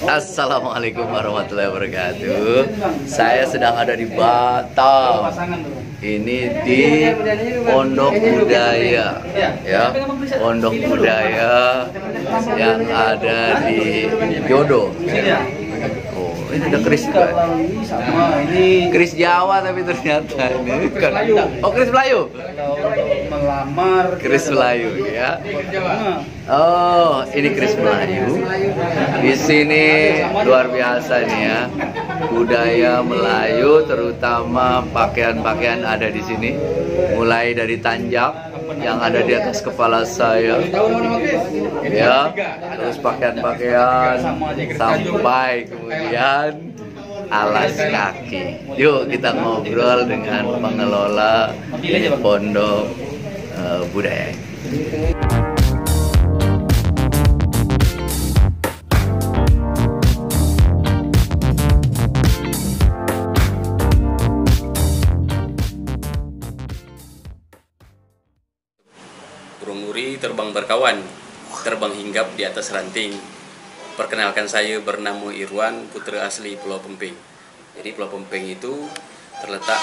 Assalamualaikum warahmatullahi wabarakatuh. Saya sedang ada di Batam. Ini di Pondok Budaya, ya, Pondok Budaya yang ada di Jodo. Oh, ini ada Kris juga. Kris Jawa tapi ternyata ini kan. Oh, Kris Melayu. Melamar Kris Melayu ya. Oh, ini Kris Melayu. Di sini luar biasa nih ya. Budaya Melayu, terutama pakaian-pakaian ada di sini. Mulai dari tanjak yang ada di atas kepala saya, ya, terus pakaian-pakaian sampai kemudian alas kaki. Yuk kita ngobrol dengan pengelola Pondok Budaya. Burung nuri terbang berkawan, terbang hinggap di atas ranting. Perkenalkan, saya bernama Irwan, putra asli Pulau Pemping. Jadi Pulau Pemping itu terletak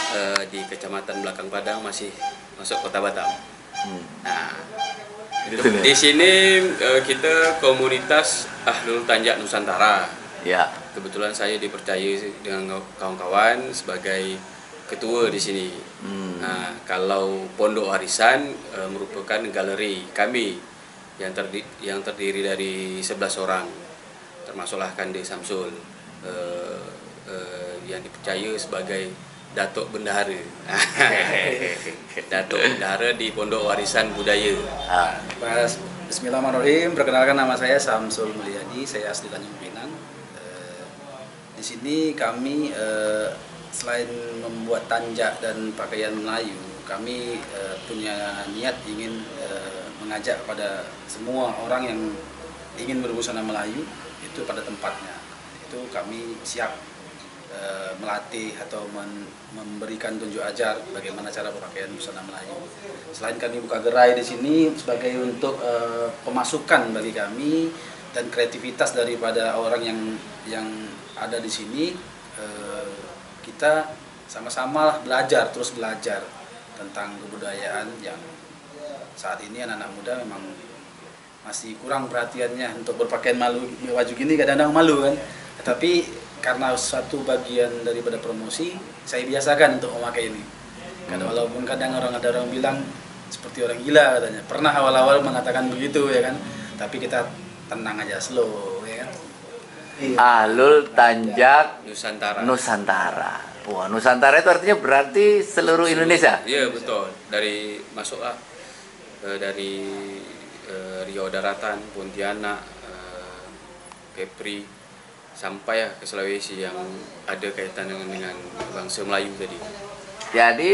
di Kecamatan Belakang Padang, masih masuk Kota Batam. Nah, di sini kita komunitas Ahlul Tanjak Nusantara. Ya. Kebetulan saya dipercaya dengan kawan-kawan sebagai ketua di sini. Nah, kalau Pondok Warisan merupakan galeri kami yang terdiri dari 11 orang, termasuklah Kande Samsul yang dipercaya sebagai Datuk Bendahara. Datuk Bendahara di Pondok Warisan Budaya. Bismillahirrahmanirrahim. Perkenalkan, nama saya Samsul Mulyadi, saya asli Tanjung Pinang. Di sini kami selain membuat tanjak dan pakaian Melayu, kami punya niat ingin mengajak kepada semua orang yang ingin berbusana Melayu itu pada tempatnya. Itu kami siap melatih atau memberikan tunjuk ajar bagaimana cara berpakaian busana Melayu. Selain kami buka gerai di sini sebagai untuk pemasukan bagi kami dan kreativitas daripada orang yang ada di sini, kita sama-sama terus belajar tentang kebudayaan yang saat ini anak-anak muda memang masih kurang perhatiannya untuk berpakaian baju gini, kadang-kadang malu kan. Tetapi karena suatu bagian daripada promosi, saya biasakan untuk memakai ini. Walaupun kadang ada orang bilang seperti orang gila katanya. Pernah awal-awal mengatakan begitu ya kan. Tapi kita tenang aja, slow ya kan. Ahlul Tanjak Nusantara. Wah, Nusantara itu artinya berarti seluruh Indonesia? Iya, betul. Masuklah dari Riau Daratan, Pontianak, Kepri, sampai ke Sulawesi yang ada kaitan dengan bangsa Melayu tadi. Jadi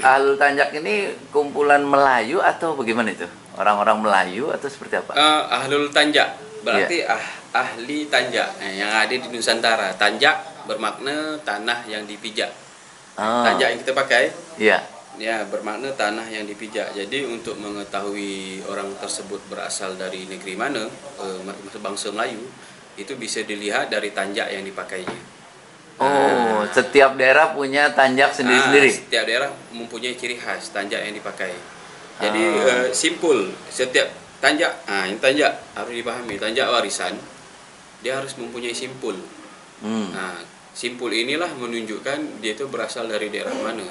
Ahlul Tanjak ini kumpulan Melayu atau bagaimana itu? Orang-orang Melayu atau seperti apa? Ahlul Tanjak berarti ahli tanjak yang ada di Nusantara. Tanjak bermakna tanah yang dipijak. Tanjak yang kita pakai, ya bermakna tanah yang dipijak. Jadi untuk mengetahui orang tersebut berasal dari negeri mana, bangsa Melayu, itu bisa dilihat dari tanjak yang dipakainya. Setiap daerah punya tanjak sendiri-sendiri? Setiap daerah mempunyai ciri khas tanjak yang dipakai. Jadi simpul, setiap tanjak, ini tanjak harus dipahami, tanjak warisan, dia harus mempunyai simpul. Nah, simpul inilah menunjukkan dia itu berasal dari daerah mana,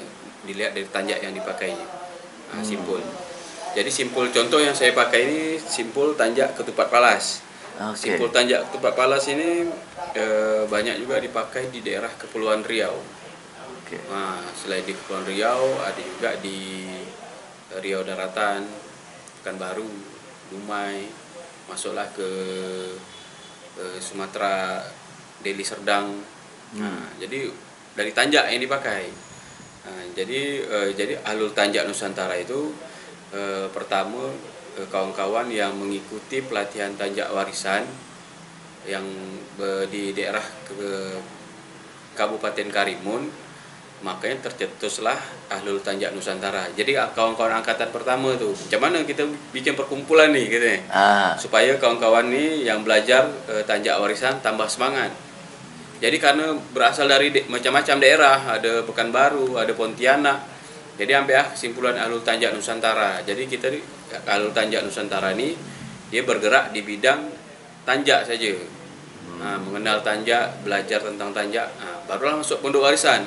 dilihat dari tanjak yang dipakainya. Simpul. Jadi simpul contoh yang saya pakai ini simpul tanjak Ketupat Palas. Simpul tanjak Ketupat Palas ini banyak juga dipakai di daerah Kepulauan Riau. Nah, selain di Kepulauan Riau, ada juga di Riau Daratan, Pekanbaru, Dumai, masuklah ke Sumatera, Deli Serdang. Nah, jadi dari tanjak yang dipakai. Jadi Ahlul Tanjak Nusantara itu pertama kawan-kawan yang mengikuti pelatihan tanjak warisan yang di daerah Kabupaten Karimun makanya tercetuslah Ahlul Tanjak Nusantara. Jadi kawan-kawan angkatan pertama tuh, macam mana kita bikin perkumpulan nih gitu ya, supaya kawan-kawan nih yang belajar tanjak warisan tambah semangat. Jadi karena berasal dari macam-macam daerah, ada Pekanbaru, ada Pontianak, jadi ambil kesimpulan Ahlul Tanjak Nusantara. Jadi kita Ahlul Tanjak Nusantara ini dia bergerak di bidang tanjak saja. Mengenal tanjak, belajar tentang tanjak, barulah masuk pondok warisan.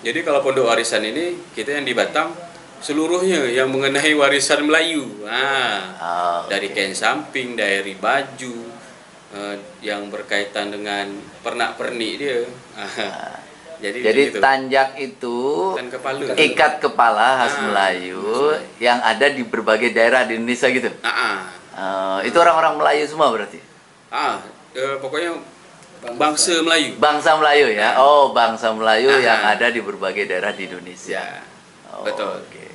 Jadi kalau pondok warisan ini kita yang di Batam seluruhnya yang mengenai warisan Melayu. Dari kain samping, dari baju, yang berkaitan dengan pernak-pernik dia. Jadi tanjak itu ikat kepala khas Melayu yang ada di berbagai daerah di Indonesia gitu. Itu orang-orang Melayu semua berarti? Pokoknya bangsa Melayu. Bangsa Melayu ya. Oh, bangsa Melayu yang ada di berbagai daerah di Indonesia. Betul. Okay.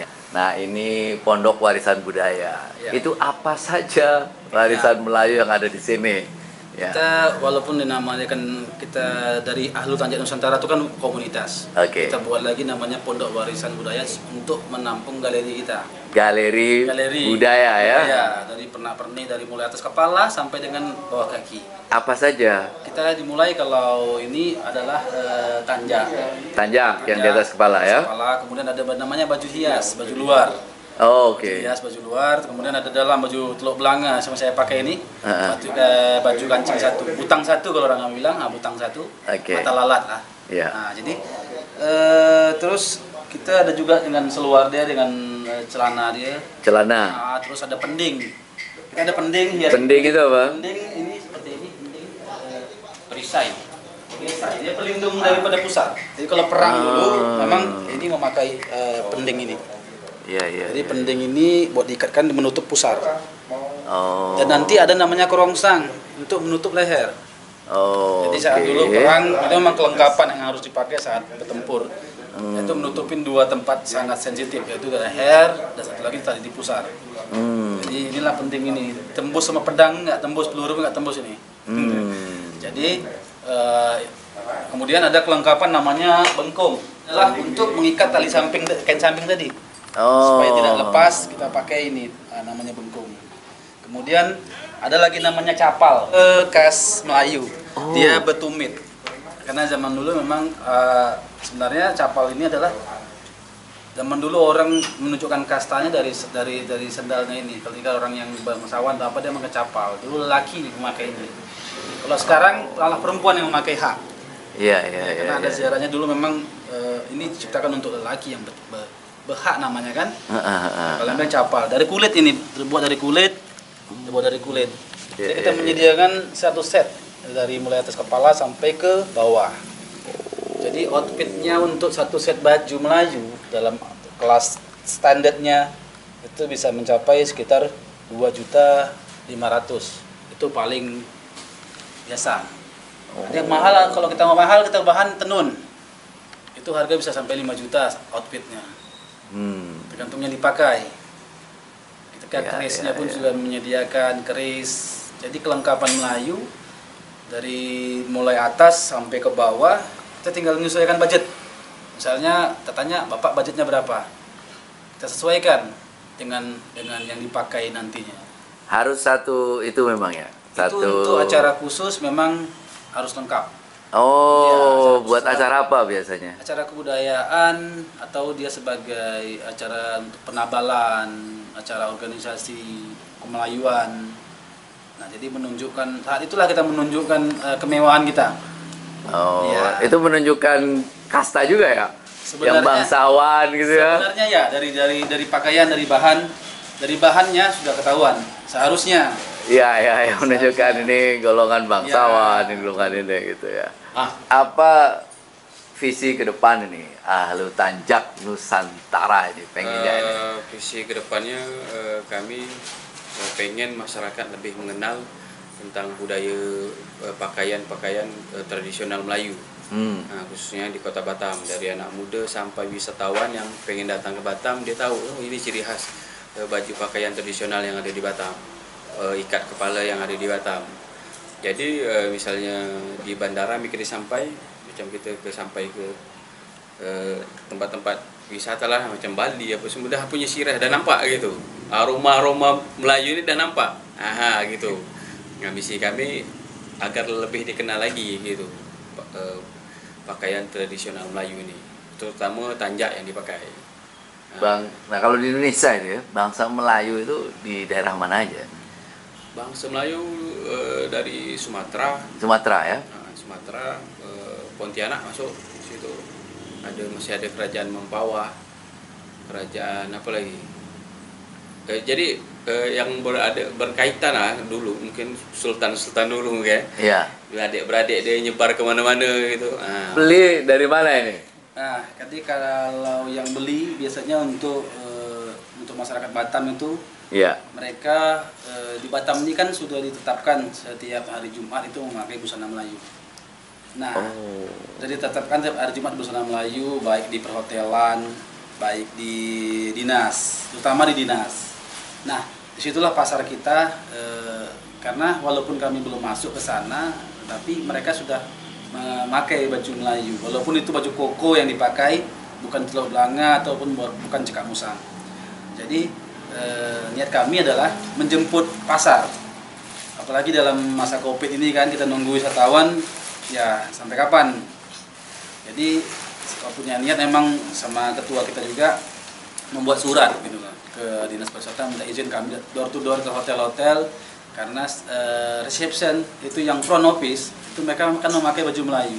Ya. Nah, ini Pondok Warisan Budaya. Itu apa saja warisan Melayu yang ada di sini? Ya. Kita walaupun dinamanya kan kita dari Ahlul Tanjak Nusantara itu kan komunitas. Kita buat lagi namanya Pondok Warisan Budaya untuk menampung galeri kita. Galeri budaya ya. Ya, dari pernak-pernik dari mulai atas kepala sampai dengan bawah kaki. Apa saja? Kita dimulai kalau ini adalah tanjak. Tanjak yang di atas kepala ya. Kepala, kemudian ada namanya baju hias, baju luar. Hias baju luar, kemudian ada dalam baju teluk belanga sama saya pakai ini. Baju kancing satu, butang satu kalau orang bilang, butang satu. Mata lalat lah. Nah, jadi terus kita ada juga dengan seluar dia, dengan celana dia. Celana. Terus ada pending. Kita ada pending. Pending itu apa? Pending ini seperti ini, pending perisai. Dia pelindung daripada pusar. Jadi kalau perang dulu memang ini memakai pending ini. Jadi pending ini buat diikatkan menutup pusar. Dan nanti ada namanya kerongsang untuk menutup leher. Jadi saat dulu perang itu memang kelengkapan yang harus dipakai saat bertempur. Itu menutupin dua tempat sangat sensitif, yaitu leher dan satu lagi tadi di pusar. Jadi inilah penting ini, tembus sama pedang nggak tembus, peluru nggak tembus ini. Jadi kemudian ada kelengkapan namanya bengkung, adalah untuk mengikat tali samping, kain samping tadi. Supaya tidak lepas, kita pakai ini, namanya bengkung. Kemudian ada lagi namanya capal, khas Melayu. Dia bertumit. Karena zaman dulu memang sebenarnya capal ini adalah zaman dulu orang menunjukkan kastanya dari sendalnya ini. Ketika orang yang bangsawan atau apa dia memakai capal. Dulu laki memakainya. Kalau sekarang malah perempuan yang memakai hak. Karena ada sejarahnya dulu memang ini diciptakan untuk lelaki yang berhak namanya kan. Kalau yang capal dari kulit ini, terbuat dari kulit. Jadi kita menyediakan satu set dari mulai atas kepala sampai ke bawah. Jadi outfitnya untuk satu set baju Melayu dalam kelas standarnya itu bisa mencapai sekitar 2.500.000. Itu paling biasa. Yang mahal, kalau kita mau mahal kita bahan tenun. Itu harga bisa sampai 5 juta outfitnya. Tergantung yang dipakai. Ketika kerisnya pun sudah menyediakan keris. Jadi kelengkapan Melayu dari mulai atas sampai ke bawah, kita tinggal menyesuaikan budget. Misalnya, kita tanya, Bapak budgetnya berapa? Kita sesuaikan dengan yang dipakai nantinya. Harus satu itu memang ya? Itu untuk acara khusus memang harus lengkap. Buat acara apa biasanya? Acara kebudayaan atau dia sebagai acara untuk penabalan, acara organisasi kemelayuan. Nah, jadi menunjukkan saat itulah kita menunjukkan kemewahan kita. Itu menunjukkan kasta juga ya? Sebenarnya, yang bangsawan gitu ya? Sebenarnya ya dari pakaian, dari bahannya sudah ketahuan seharusnya. Iya, menunjukkan ini golongan bangsawan, ini golongan ini gitu ya. Apa visi ke depan ini Ahlul Tanjak Nusantara ini pengennya ini? Visi ke depannya kami pengen masyarakat lebih mengenal tentang budaya pakaian tradisional Melayu. Khususnya di Kota Batam, dari anak muda sampai wisatawan yang pengen datang ke Batam, dia tahu ini ciri khas baju pakaian tradisional yang ada di Batam, ikat kepala yang ada di Batam. Jadi misalnya di bandara mikir sampai, macam kita sampai ke tempat-tempat wisata lah macam Bali apa semua dah punya sirah dah nampak gitu. Aroma-aroma Melayu ini dah nampak. Aha gitu. Nah, misi kami agar lebih dikenal lagi gitu pakaian tradisional Melayu ini, terutama tanjak yang dipakai. Bang, nah kalau di Indonesia itu ya, bangsa Melayu itu di daerah mana aja? Bangsa Melayu dari Sumatera. Sumatera ya? Sumatera, Pontianak masuk situ. Masih ada kerajaan Mempawah, kerajaan apa lagi? Jadi yang berkaitan lah dulu mungkin sultan dulu mungkin. Iya. Adik-beradik dia nyebar kemana-mana gitu. Beli dari mana ini? Nah, jadi kalau yang beli biasanya untuk masyarakat Batam itu, Iya. mereka di Batam ini kan sudah ditetapkan setiap hari Jumat itu memakai busana Melayu. Nah, jadi ditetapkan setiap hari Jumat busana Melayu, baik di perhotelan, baik di dinas, terutama di dinas. Nah, disitulah pasar kita, karena walaupun kami belum masuk ke sana, tapi mereka sudah memakai baju Melayu, walaupun itu baju koko yang dipakai, bukan teluk belanga ataupun bukan cekak musang. Jadi niat kami adalah menjemput pasar, apalagi dalam masa Covid ini kan kita nunggu wisatawan ya sampai kapan. Jadi kalau punya niat memang sama ketua kita juga membuat surat gitu kan ke dinas pariwisata minta izin kami door to door ke hotel-hotel, karena reception itu yang front office itu mereka akan memakai baju Melayu.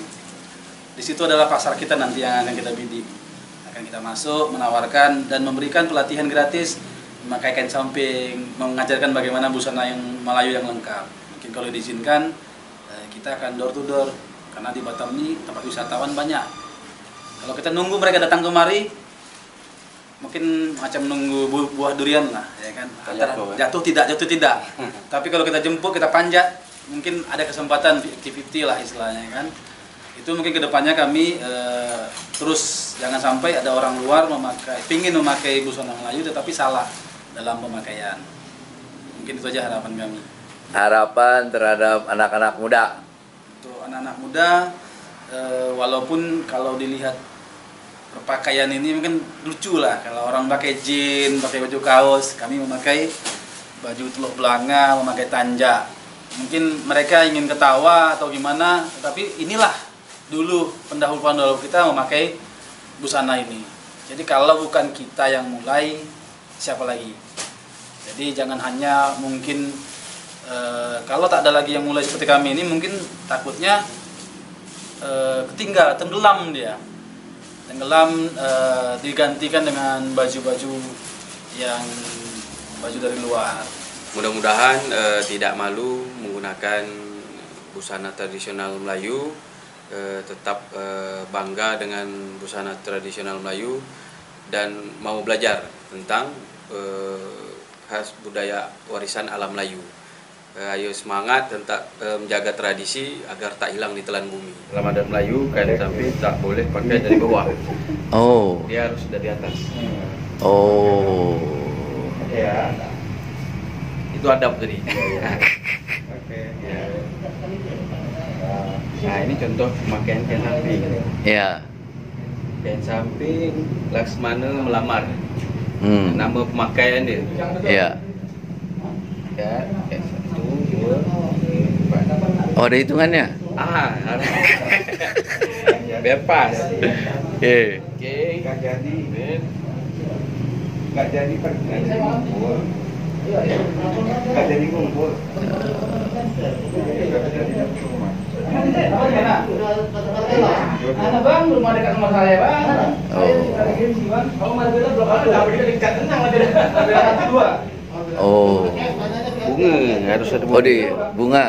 Di situ adalah pasar kita nanti yang akan kita bidik. Akan kita masuk, menawarkan dan memberikan pelatihan gratis memakai kain samping, mengajarkan bagaimana busana yang Melayu yang lengkap. Mungkin kalau diizinkan kita akan door to door, karena di Batam ini tempat wisatawan banyak. Kalau kita nunggu mereka datang kemari, mungkin macam nunggu buah durian lah, ya kan? Antara jatuh tidak. Tapi kalau kita jemput, kita panjat, mungkin ada kesempatan 50-50 lah istilahnya kan. Itu mungkin kedepannya kami terus jangan sampai ada orang luar pingin memakai busana Melayu tetapi salah dalam pemakaian. Mungkin itu aja harapan kami. Harapan terhadap anak-anak muda. Untuk anak-anak muda, walaupun kalau dilihat perpakaian ini mungkin lucu lah, kalau orang pakai jeans, pakai baju kaos, kami memakai baju teluk belanga, memakai tanjak. Mungkin mereka ingin ketawa atau gimana, tapi inilah dulu pendahulu kita memakai busana ini. Jadi kalau bukan kita yang mulai, siapa lagi? Jadi jangan hanya mungkin kalau tak ada lagi yang mulai seperti kami ini, mungkin takutnya tenggelam dia. Tenggelam digantikan dengan baju-baju yang baju dari luar. Mudah-mudahan tidak malu menggunakan busana tradisional Melayu, tetap bangga dengan busana tradisional Melayu dan mau belajar tentang khas budaya warisan alam Melayu. Ayo semangat tentang menjaga tradisi agar tak hilang di telan bumi. Dalam adat Melayu, kain samping tak boleh pakai dari bawah. Oh. Dia harus dari atas. Oh. Ya. Itu adab tadi. Oke. Nah, ini contoh pemakaian kain samping. Ya. Kain samping Laksmana melamar. Nama pemakaian dia. Ya. Ya. Oh, ada hitungannya? Harus. Bebas. Oke. Nggak jadi kumpul. Nggak jadi kumpul. Bang, rumah dekat rumah saya bang. Oh. Bunga harus ada bunga. Oh, di bunga.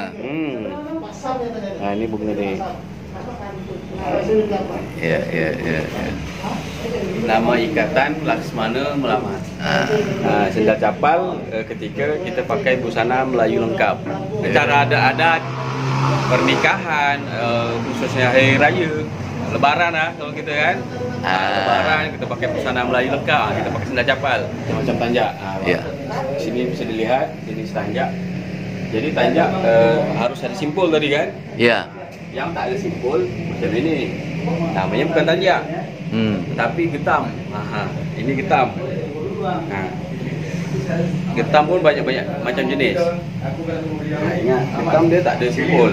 Nah, ini bunga nih. Ya. Nama ikatan Laksmana melamar. Nah, senda capal ketika kita pakai busana Melayu lengkap. Secara adat pernikahan, khususnya hari raya, Lebaran lah kalau kita kan. Lebaran kita pakai busana Melayu lengkap, kita pakai senda capal macam tanjak. Ya. Sini bisa dilihat jenis tanjak. Jadi tanjak harus ada simpul tadi kan? Ya. Yang tak ada simpul macam ini. Namanya bukan tanjak, tapi getam. Ini getam. Nah, getam pun banyak-banyak macam jenis. Nah, ingat, getam dia tak ada simpul.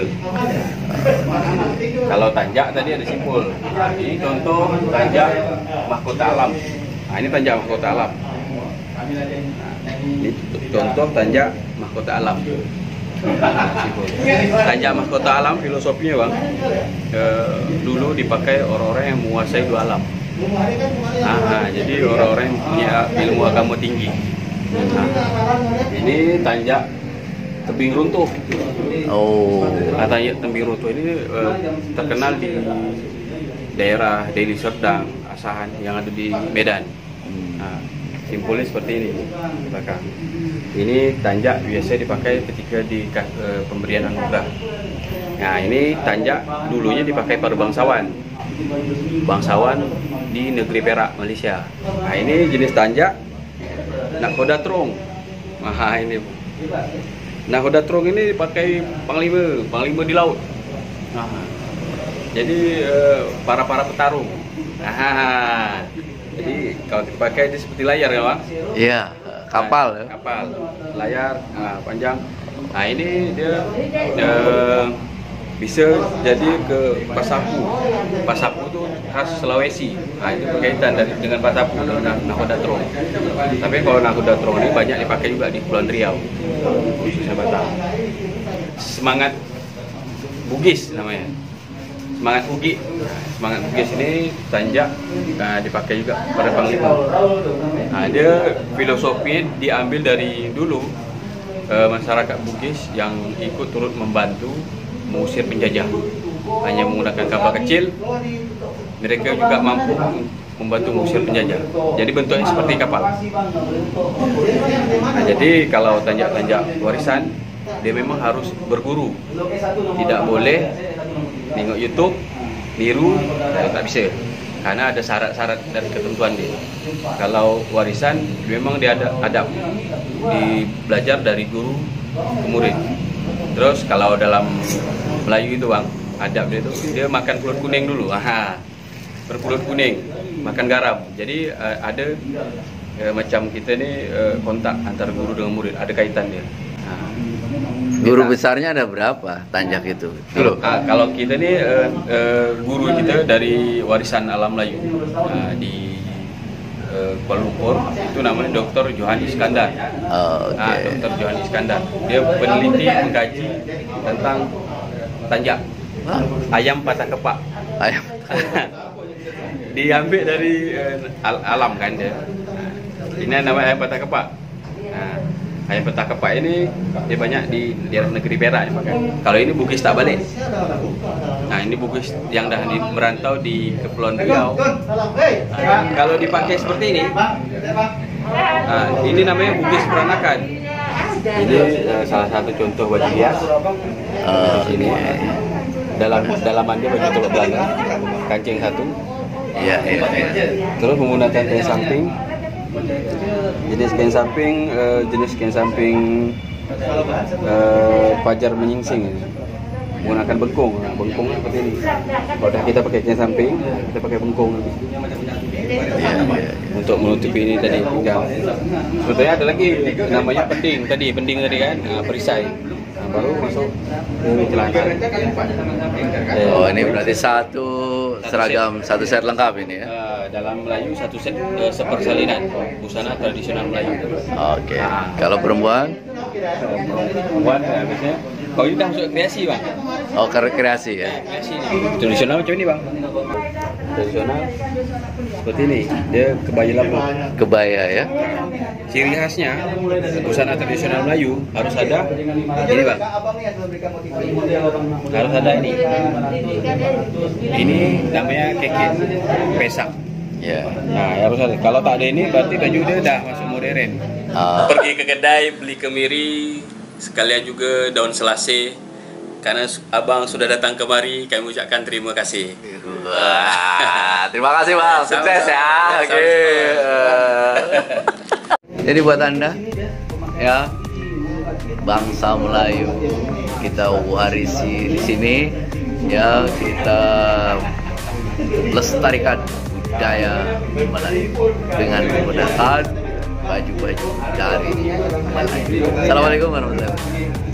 Kalau tanjak tadi ada simpul. Nah, ini contoh tanjak mahkota alam. Nah, ini tanjak mahkota alam. Nah, ini contoh tanjak mahkota alam. Tanjak mahkota alam filosofinya bang, dulu dipakai orang-orang yang menguasai dua alam. Jadi orang-orang yang punya ilmu agama tinggi. Ini tanjak tebing runtuh. Tanjak tebing runtuh ini terkenal di daerah Deli Serdang, Asahan yang ada di Medan. Simpulnya seperti ini belakang. Ini tanjak biasa dipakai ketika di pemberian anugerah. Nah, ini tanjak dulunya dipakai pada bangsawan di negeri Perak, Malaysia. Nah, ini jenis tanjak nakoda trong. Nah, ini nakoda trong ini dipakai panglima di laut. Jadi para petarung. Jadi kalau dipakai ini seperti layar ya Pak? Iya, kapal ya. Kapal, layar, panjang. Nah ini dia bisa jadi ke pasapu. Pasapu itu khas Sulawesi. Nah itu berkaitan dengan pasapu dengan nakoda trong. Tapi kalau nakoda trong ini banyak dipakai juga di Kepulauan Riau, khususnya Batam. Semangat Bugis namanya. Semangat Bugis. Semangat Bugis ini tanjak dipakai juga pada panglima. Nah, dia filosofi diambil dari dulu masyarakat Bugis yang ikut turut membantu mengusir penjajah. Hanya menggunakan kapal kecil, mereka juga mampu membantu mengusir penjajah. Jadi bentuknya seperti kapal. Nah, jadi kalau tanjak-tanjak warisan, dia memang harus berguru. Tidak boleh tengok YouTube, niru, tak bisa. Karena ada syarat-syarat dan ketentuan dia. Kalau warisan, memang dia ada adab. Belajar dari guru ke murid. Terus kalau dalam Melayu itu bang, adab dia itu dia makan pulut kuning dulu. Berpulut kuning, makan garam. Jadi ada macam kita ni kontak antara guru dengan murid, ada kaitan dia. Guru besarnya ada berapa tanjak itu? Kalau kita ni guru kita dari warisan alam Melayu di Kuala Lumpur, itu namanya Dr. Johan Iskandar. Dr. Johan Iskandar. Dia peneliti mengkaji tentang tanjak. Ayam patah kepak. Diambil dari alam kan dia. Ini namanya ayam patah kepak. Ayam patah kepak ini dia banyak di daerah negeri Perak dipakai. Kalau ini Bugis tak balik. Nah ini Bugis yang dah merantau di Kepulauan Riau. Kalau dipakai seperti ini namanya Bugis peranakan. Ini salah satu contoh baju hias. Ini dalaman dia baju tolak belakang, kancing satu. Iya. Terus menggunakan kain samping. Jenis kain samping Fajar menyingsing. Menggunakan bengkung. Bengkung seperti ini. Kalau dah kita pakai kain samping, kita pakai bengkung. Untuk menutupi ini tadi pinggang. Sebetulnya ada lagi namanya pending tadi kan, perisai. Baru masuk ke celana. Oh ini berarti satu seragam, satu set lengkap ini ya? Dalam Melayu satu set sepersalinan busana tradisional Melayu. Oke. Kalau perempuan? Perempuan biasanya. Kalau ini dah masuk kreasi bang. Oh kreasi ya? Kreasi tradisional macam ini bang. Tradisional seperti ini. Dia kebaya labu. Kebaya ya? Ciri khasnya busana tradisional Melayu harus ada ini bang. Harus ada ini. Ini namanya kekit pesak. Ya. Nah harus ada. Kalau tak ada ini berarti baju dia dah masuk modern. Pergi ke kedai beli kemiri, sekalian juga daun selasih. Karena abang sudah datang kemari, kami ucapkan terima kasih. Terima kasih bang, sukses ya. Oke. Jadi buat anda, ya bangsa Melayu kita warisi di sini, ya kita lestarikan budaya Melayu dengan menggunakan baju-baju dari Melayu. Assalamualaikum warahmatullahi wabarakatuh.